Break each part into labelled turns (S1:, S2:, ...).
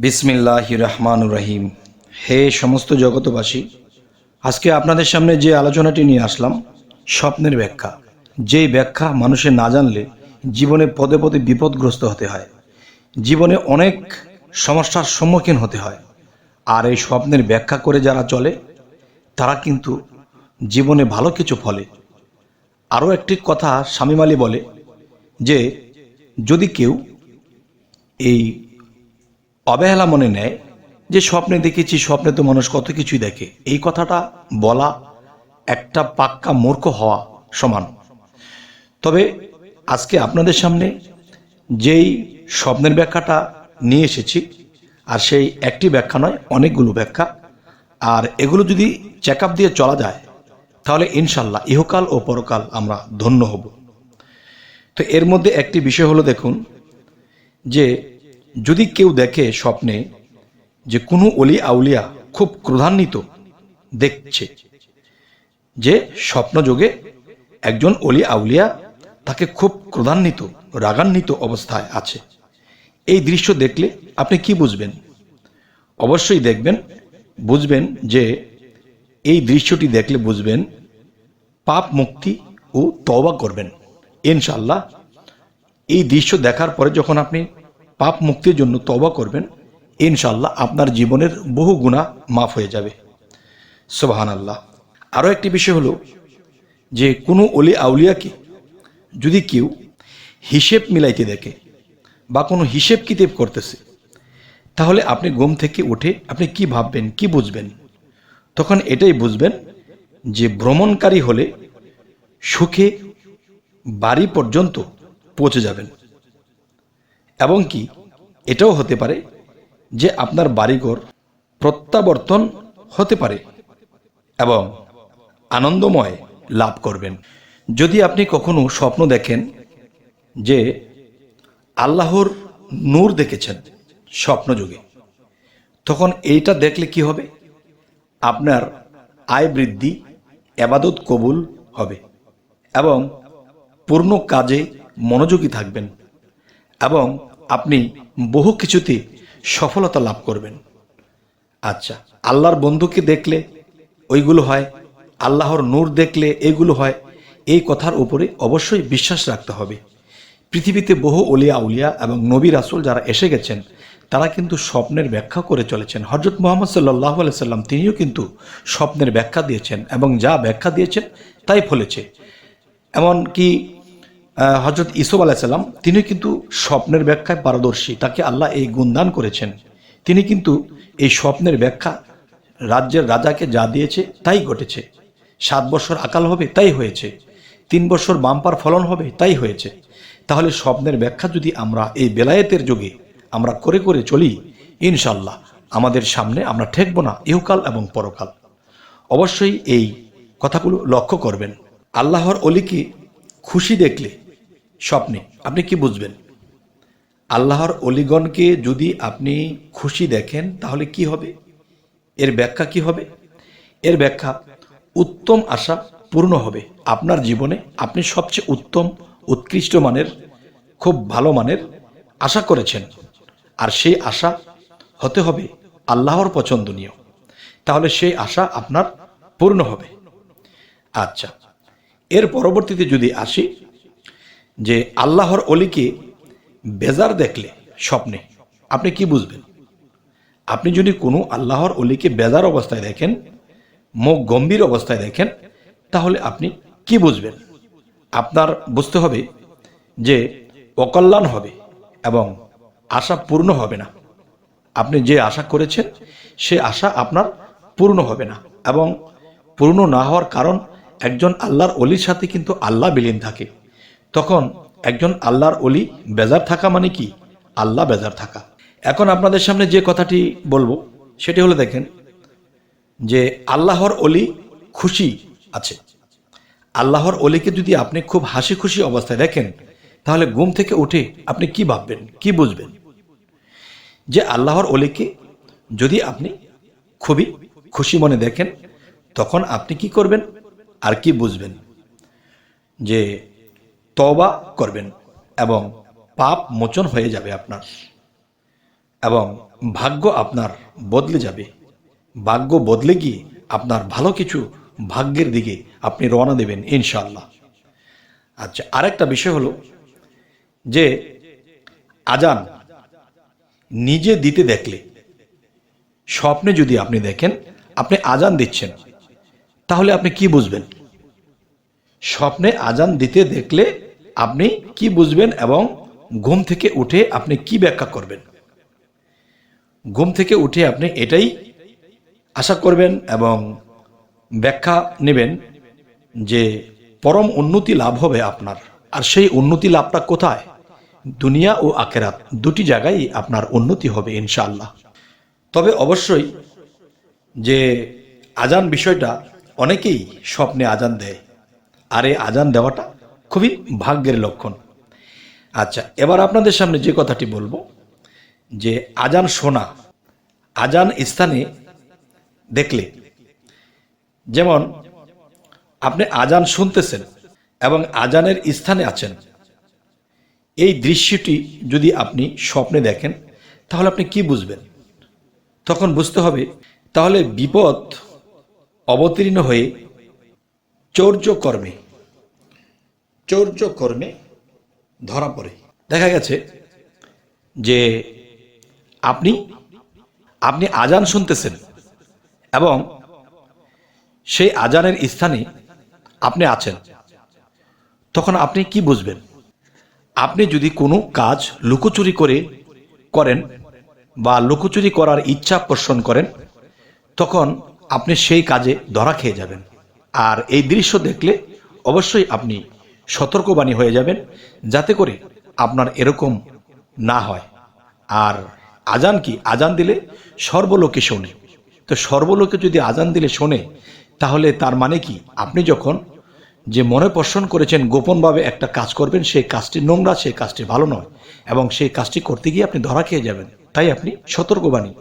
S1: বিসমিল্লাহির রহমানুর রহিম। হে সমস্ত জগতবাসী, আজকে আপনাদের সামনে যে আলোচনাটি নিয়ে আসলাম, স্বপ্নের ব্যাখ্যা। যেই ব্যাখ্যা মানুষের না জানলে জীবনে পদে পদে বিপদগ্রস্ত হতে হয়, জীবনে অনেক সমস্যার সম্মুখীন হতে হয়। আর এই স্বপ্নের ব্যাখ্যা করে যারা চলে তারা কিন্তু জীবনে ভালো কিছু ফলে। আরও একটি কথা শামীম আলী বলে যে, যদি কেউ এই অবহেলা মনে নেয় যে স্বপ্নে দেখেছি, স্বপ্নে তো মানুষ কত কিছুই দেখে, এই কথাটা বলা একটা পাক্কা মূর্খ হওয়া সমান। তবে আজকে আপনাদের সামনে যেই স্বপ্নের ব্যাখ্যাটা নিয়ে এসেছি, আর সেই একটি ব্যাখ্যা নয়, অনেকগুলো ব্যাখ্যা। আর এগুলো যদি চেক আপ দিয়ে চলা যায় তাহলে ইনশাল্লাহ ইহকাল ও পরকাল আমরা ধন্য হব। তো এর মধ্যে একটি বিষয় হলো, দেখুন যে যদি কেউ দেখে স্বপ্নে যে কোনো অলি আউলিয়া খুব ক্রোধান্বিত দেখছে, যে স্বপ্নযোগে একজন অলি আউলিয়া তাকে খুব ক্রোধান্বিত রাগান্বিত অবস্থায় আছে, এই দৃশ্য দেখলে আপনি কি বুঝবেন? অবশ্যই বুঝবেন যে এই দৃশ্যটি দেখলে বুঝবেন পাপ মুক্তি ও তওবা করবেন ইনশাআল্লাহ। এই দৃশ্য দেখার পরে যখন আপনি পাপ মুক্তির জন্য তওবা করবেন, ইনশাআল্লাহ আপনার জীবনের বহু গুনাহ মাফ হয়ে যাবে। সুবহানাল্লাহ। আরও একটি বিষয় হলো যে কোনো অলি আউলিয়াকে যদি কেউ হিসেব মিলাইতে দেখে বা কোনো হিসেব কিতাব করতেছে, তাহলে আপনি ঘুম থেকে উঠে আপনি কি ভাববেন, কি বুঝবেন? তখন এটাই বুঝবেন যে ভ্রমণকারী হলে সুখে বাড়ি পর্যন্ত পৌঁছে যাবেন। এবং কি এটাও হতে পারে যে আপনার বাড়িঘর প্রত্যাবর্তন হতে পারে এবং আনন্দময় লাভ করবেন। যদি আপনি কখনো স্বপ্ন দেখেন যে আল্লাহর নূর দেখেছেন স্বপ্নযোগে, তখন এইটা দেখলে কি হবে? আপনার আয় বৃদ্ধি, ইবাদত কবুল হবে এবং পূর্ণ কাজে মনোযোগী থাকবেন এবং আপনি বহু কিছুতে সফলতা লাভ করবেন। আচ্ছা, আল্লাহর বন্ধুকে দেখলে ওইগুলো হয়, আল্লাহর নূর দেখলে এগুলো হয়, এই কথার উপরে অবশ্যই বিশ্বাস রাখতে হবে। পৃথিবীতে বহু অলিয়া উলিয়া এবং নবী রাসূল যারা এসে গেছেন, তারা কিন্তু স্বপ্নের ব্যাখ্যা করে চলেছেন। হযরত মুহাম্মদ সাল্লাল্লাহু আলাইহি সাল্লাম তিনিও কিন্তু স্বপ্নের ব্যাখ্যা দিয়েছেন এবং যা ব্যাখ্যা দিয়েছেন তাই ফলেছে। এমনকি হযরত ইউসুফ আলাইহিস সালাম তিনি কিন্তু স্বপ্নের ব্যাখ্যায় পারদর্শী, তাকে আল্লাহ এই গুণদান করেছেন। তিনি কিন্তু এই স্বপ্নের ব্যাখ্যা রাজ্যের রাজাকে যা দিয়েছে তাই ঘটেছে। 7 বছর আকাল হবে, তাই হয়েছে। 3 বছর বাম্পার ফলন হবে, তাই হয়েছে। তাহলে স্বপ্নের ব্যাখ্যা যদি আমরা এই বেলায়েতের যুগে আমরা করে করে চলি, ইনশাল্লাহ আমাদের সামনে আমরা ঠেকব না ইহকাল এবং পরকাল। অবশ্যই এই কথাগুলো লক্ষ্য করবেন। আল্লাহর অলিকে খুশি দেখলে স্বপ্নে আপনি কি বুঝবেন? আল্লাহর অলিগণকে যদি আপনি খুশি দেখেন তাহলে কি হবে? এর ব্যাখ্যা কি হবে? এর ব্যাখ্যা উত্তম আশা পূর্ণ হবে আপনার জীবনে। আপনি সবচেয়ে উত্তম উৎকৃষ্ট মানের, খুব ভালো মানের আশা করেছেন, আর সেই আশা হতে হবে আল্লাহর পছন্দনীয়, তাহলে সেই আশা আপনার পূর্ণ হবে। আচ্ছা, এর পরবর্তীতে যদি আসি যে আল্লাহর অলিকে বেজার দেখলে স্বপ্নে আপনি কি বুঝবেন? আপনি যদি কোনো আল্লাহর অলিকে বেজার অবস্থায় দেখেন, মুখ গম্ভীর অবস্থায় দেখেন, তাহলে আপনি কি বুঝবেন? আপনার বুঝতে হবে যে অকল্যাণ হবে এবং আশা পূর্ণ হবে না। আপনি যে আশা করেছেন সে আশা আপনার পূর্ণ হবে না, এবং পূর্ণ না হওয়ার কারণ একজন আল্লাহর অলির সাথে কিন্তু আল্লাহ বিলীন থাকে। তখন একজন আল্লাহর অলি বেজার থাকা মানে কি? আল্লাহ বেজার থাকা। এখন আপনাদের সামনে যে কথাটি বলবো সেটি হলো, দেখেন যে আল্লাহর অলি খুশি আছে। আল্লাহর অলিকে যদি আপনি খুব হাসি খুশি অবস্থায় দেখেন, তাহলে ঘুম থেকে উঠে আপনি কি ভাববেন, কি বুঝবেন? যে আল্লাহর অলিকে যদি আপনি খুবই খুশি মনে দেখেন, তখন আপনি কি করবেন আর কি বুঝবেন? যে তওবা করবেন এবং পাপ মোচন হয়ে যাবে আপনার। এবং ভাগ্য আপনার বদলে যাবে। ভাগ্য বদলে গিয়ে আপনার ভালো কিছু ভাগ্যের দিকে আপনি রওনা দেবেন ইনশাআল্লাহ। আচ্ছা, আরেকটা বিষয় হলো যে আজান নিজে দিতে দেখলে, স্বপ্নে যদি আপনি দেখেন আপনি আজান দিচ্ছেন, তাহলে আপনি কি বুঝবেন? স্বপ্নে আজান দিতে দেখলে আপনি কি বুঝবেন এবং ঘুম থেকে উঠে আপনি কি ব্যাখ্যা করবেন? ঘুম থেকে উঠে আপনি এটাই আশা করবেন এবং ব্যাখ্যা নেবেন যে পরম উন্নতি লাভ হবে আপনার। আর সেই উন্নতি লাভটা কোথায়? দুনিয়া ও আখেরাত দুটি জায়গায় আপনার উন্নতি হবে ইনশাআল্লাহ। তবে অবশ্যই যে আজান বিষয়টা, অনেকেই স্বপ্নে আজান দেয়, আর এই আজান দেওয়াটা খুবই ভাগ্যের লক্ষণ। আচ্ছা, এবার আপনাদের সামনে যে কথাটি বলবো যে আজান শোনা, আজান স্থানে দেখলে, যেমন আপনি আজান শুনতেছেন এবং আজানের স্থানে আছেন, এই দৃশ্যটি যদি আপনি স্বপ্নে দেখেন তাহলে আপনি কি বুঝবেন? তখন বুঝতে হবে তাহলে বিপদ অবতীর্ণ হয়ে চৌর্যকর্মে ধরা পড়ে। দেখা গেছে যে আপনি আজান শুনতেছেন এবং সেই আজানের স্থানে আপনি আছেন, তখন আপনি কি বুঝবেন? আপনি যদি কোনো কাজ লুকোচুরি করেন বা লুকোচুরি করার ইচ্ছা পোষণ করেন, তখন আপনি সেই কাজে ধরা খেয়ে যাবেন। আর এই দৃশ্য দেখলে অবশ্যই আপনি সতর্কবাণী হয়ে যাবেন, যাতে করে আপনার এরকম না হয়। আর আজান কি? আজান দিলে সর্বলোকে শোনে। তো সর্বলোকে যদি আজান দিলে শোনে, তাহলে তার মানে কি? আপনি যখন যে মনে পোষণ করেছেন গোপনভাবে একটা কাজ করবেন, সেই কাজটি নোংরা, সেই কাজটি ভালো নয়, এবং সেই কাজটি করতে গিয়ে আপনি ধরা খেয়ে যাবেন। তাই আপনি সতর্কবাণী,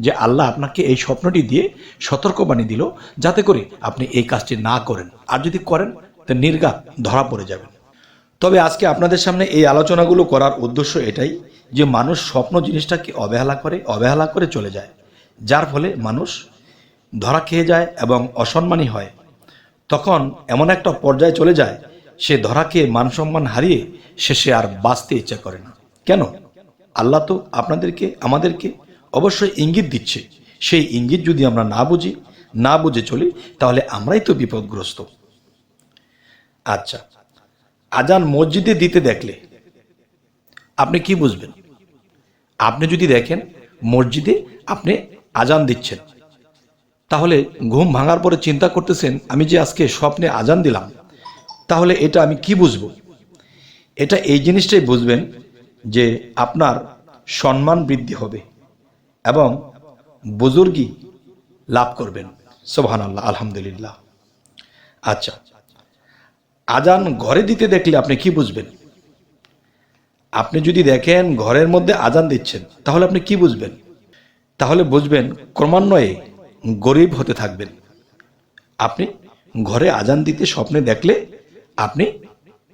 S1: যে আল্লাহ আপনাকে এই স্বপ্নটি দিয়ে সতর্কবাণী দিল, যাতে করে আপনি এই কাজটি না করেন। আর যদি করেন তো নির্ঘাত ধরা পড়ে যাবেন। তবে আজকে আপনাদের সামনে এই আলোচনাগুলো করার উদ্দেশ্য এটাই যে মানুষ স্বপ্ন জিনিসটাকে অবহেলা করে চলে যায়, যার ফলে মানুষ ধরা খেয়ে যায় এবং অসম্মানী হয়। তখন এমন একটা পর্যায়ে চলে যায়, সে ধরা খেয়ে মান সম্মান হারিয়ে শেষে আর বাঁচতে ইচ্ছা করে না। কেন? আল্লাহ তো আমাদেরকে অবশ্যই ইঙ্গিত দিচ্ছে। সেই ইঙ্গিত যদি আমরা না বুঝে চলি, তাহলে আমরাই তো বিপদগ্রস্ত। আচ্ছা, আজান মসজিদে দিতে দেখলে আপনি কি বুঝবেন? আপনি যদি দেখেন মসজিদে আপনি আজান দিচ্ছেন, তাহলে ঘুম ভাঙার পরে চিন্তা করতেছেন, আমি যে আজকে স্বপ্নে আজান দিলাম, তাহলে এটা আমি কি বুঝবো? এটা এই জিনিসটাই বুঝবেন যে আপনার সম্মান বৃদ্ধি হবে এবং বুজুর্গি লাভ করবেন। সুবহানাল্লাহ, আলহামদুলিল্লাহ। আচ্ছা, আজান ঘরে দিতে দেখলে আপনি কি বুঝবেন? আপনি যদি দেখেন ঘরের মধ্যে আজান দিচ্ছেন, তাহলে আপনি কি বুঝবেন? তাহলে বুঝবেন ক্রমান্বয়ে গরিব হতে থাকবেন। আপনি ঘরে আজান দিতে স্বপ্নে দেখলে আপনি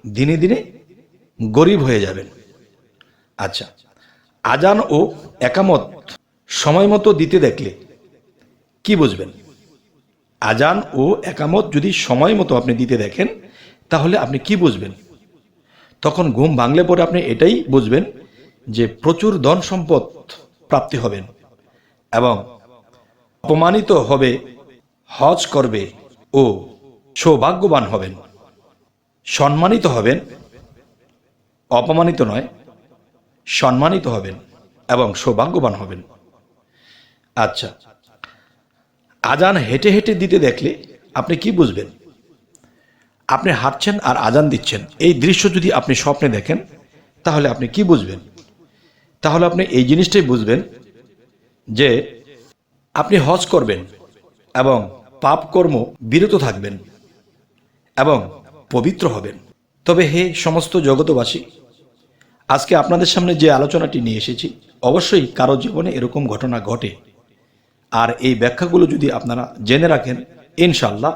S1: দিনে দিনে গরিব হয়ে যাবেন। আচ্ছা, আজান ও একামত সময় মতো দিতে দেখলে কি বুঝবেন? আজান ও একামত যদি সময় মতো আপনি দিতে দেখেন, তাহলে আপনি কি বুঝবেন? তখন ঘুম ভাঙলে পরে আপনি এটাই বুঝবেন যে প্রচুর ধন সম্পদ প্রাপ্তি হবেন এবং অপমানিত হবে, হজ করবে ও সৌভাগ্যবান হবেন। সম্মানিত হবেন, অপমানিত নয়, সম্মানিত হবেন এবং সৌভাগ্যবান হবেন। আচ্ছা, আজান হেঁটে হেঁটে দিতে দেখলে আপনি কি বুঝবেন? আপনি হাঁটছেন আর আজান দিচ্ছেন, এই দৃশ্য যদি আপনি স্বপ্নে দেখেন, তাহলে আপনি কি বুঝবেন? তাহলে আপনি এই জিনিসটাই বুঝবেন যে আপনি হজ করবেন এবং পাপ কর্ম বিরত থাকবেন এবং পবিত্র হবেন। তবে হে সমস্ত জগতবাসী, আজকে আপনাদের সামনে যে আলোচনাটি নিয়ে এসেছি, অবশ্যই কারো জীবনে এরকম ঘটনা ঘটে, আর এই ব্যাখ্যাগুলো যদি আপনারা জেনে রাখেন, ইনশাল্লাহ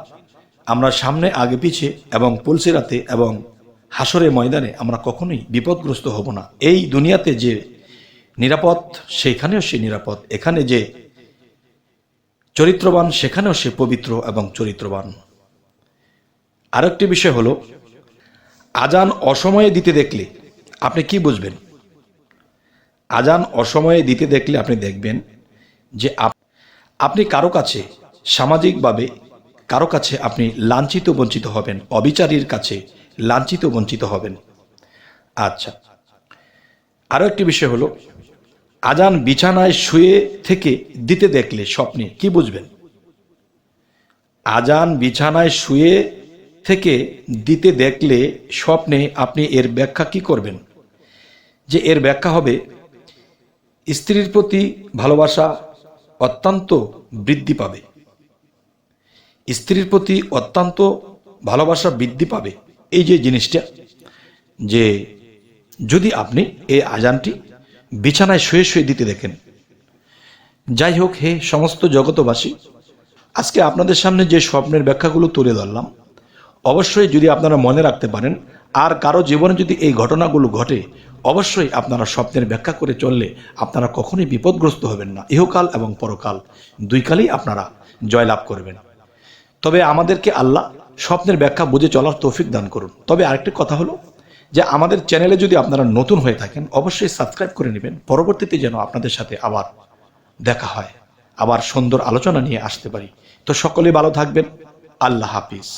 S1: আমরা সামনে আগে পিছে এবং পুলসিরাতে এবং হাসরে ময়দানে আমরা কখনোই বিপদগ্রস্ত হব না। এই দুনিয়াতে যে নিরাপদ সেইখানেও সে নিরাপদ, এখানে যে চরিত্রবান সেখানেও সে পবিত্র এবং চরিত্রবান। আরেকটি বিষয় হলো, আজান অসময়ে দিতে দেখলে আপনি কি বুঝবেন? আজান অসময়ে দিতে দেখলে আপনি দেখবেন যে আপনি কারো কাছে সামাজিকভাবে কারো কাছে আপনি লাঞ্ছিত বঞ্চিত হবেন, অবিচারীর কাছে লাঞ্ছিত বঞ্চিত হবেন। আচ্ছা, আরও একটি বিষয় হলো, আজান বিছানায় শুয়ে থেকে দিতে দেখলে স্বপ্নে কি বুঝবেন? আজান বিছানায় শুয়ে থেকে দিতে দেখলে স্বপ্নে আপনি এর ব্যাখ্যা কি করবেন? যে এর ব্যাখ্যা হবে, স্ত্রীর প্রতি ভালোবাসা অত্যন্ত বৃদ্ধি পাবে। স্ত্রীর প্রতি অত্যন্ত ভালোবাসা বৃদ্ধি পাবে। এই যে জিনিসটা, যে যদি আপনি এই আজানটি বিছানায় শুয়ে শুয়ে দিতে দেখেন। যাই হোক, হে সমস্ত জগতবাসী, আজকে আপনাদের সামনে যে স্বপ্নের ব্যাখ্যাগুলো তুলে ধরলাম, অবশ্যই যদি আপনারা মনে রাখতে পারেন, আর কারো জীবনে যদি এই ঘটনাগুলো ঘটে, অবশ্যই আপনারা স্বপ্নের ব্যাখ্যা করে চললে আপনারা কখনোই বিপদগ্রস্ত হবেন না। ইহকাল এবং পরকাল দুই কালেই আপনারা জয়লাভ করবেন। তবে আমাদেরকে আল্লাহ স্বপ্নের ব্যাখ্যা বুঝে চলার তৌফিক দান করুন। তবে আরেকটি কথা হলো যে আমাদের চ্যানেলে যদি আপনারা নতুন হয়ে থাকেন, অবশ্যই সাবস্ক্রাইব করে নেবেন, পরবর্তীতে যেন আপনাদের সাথে আবার দেখা হয়, আবার সুন্দর আলোচনা নিয়ে আসতে পারি। তো সকলে ভালো থাকবেন। আল্লাহ হাফিজ।